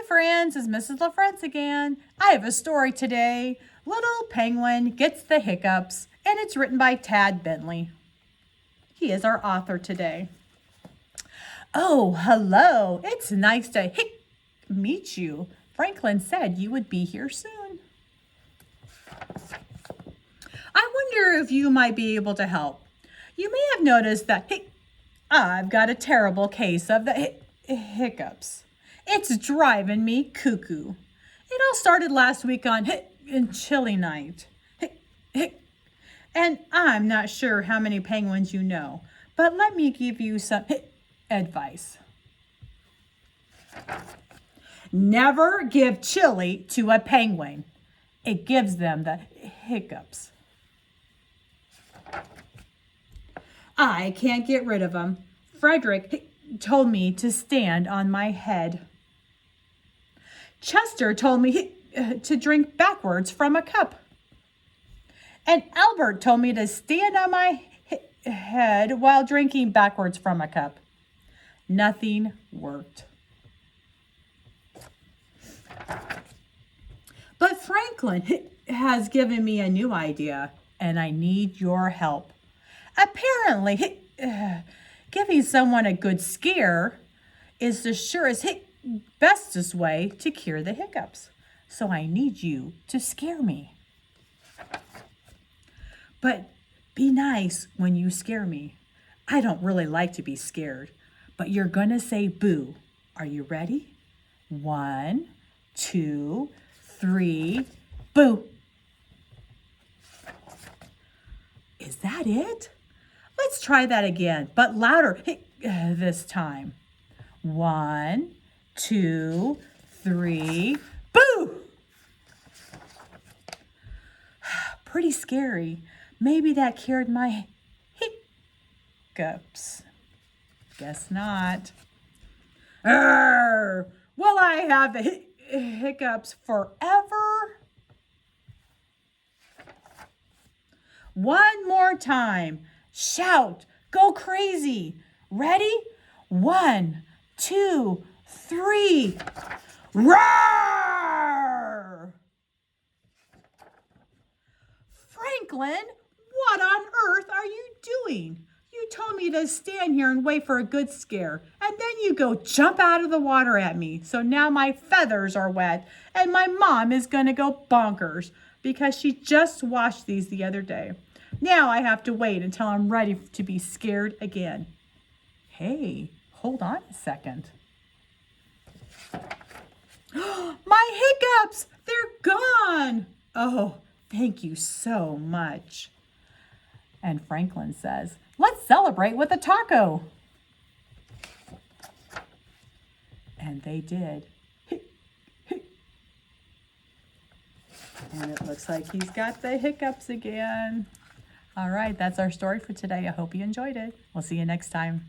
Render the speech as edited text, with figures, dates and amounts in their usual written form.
friends, it's Mrs. LaFrance again. I have a story today. Little Penguin Gets the Hiccups, and it's written by Tad Bentley. He is our author today. Oh, hello. It's nice to meet you. Franklin said you would be here soon. I wonder if you might be able to help. You may have noticed that I've got a terrible case of the hiccups. It's driving me cuckoo. It all started last week on chilly night. And I'm not sure how many penguins you know, but let me give you some advice. Never give chili to a penguin. It gives them the hiccups. I can't get rid of them. Frederick told me to stand on my head. Chester told me to drink backwards from a cup. And Albert told me to stand on my head while drinking backwards from a cup. Nothing worked. But Franklin has given me a new idea, and I need your help. Apparently, giving someone a good scare is the surest, bestest way to cure the hiccups. So I need you to scare me. But be nice when you scare me. I don't really like to be scared, but you're gonna say boo. Are you ready? 1, 2, 3, boo. Is that it? Let's try that again, but louder this time. 1, 2, 3, boo! Pretty scary. Maybe that cured my hiccups. Guess not. Will I have the hiccups forever? One more time. Shout. Go crazy. Ready? 1, 2, 3. Roar! Franklin, what on earth are you doing? You told me to stand here and wait for a good scare, and then you go jump out of the water at me. So now my feathers are wet, and my mom is going to go bonkers because she just washed these the other day. Now I have to wait until I'm ready to be scared again. Hey, hold on a second. My hiccups, they're gone. Oh, thank you so much. And Franklin says, let's celebrate with a taco. And they did. And it looks like he's got the hiccups again. All right, that's our story for today. I hope you enjoyed it. We'll see you next time.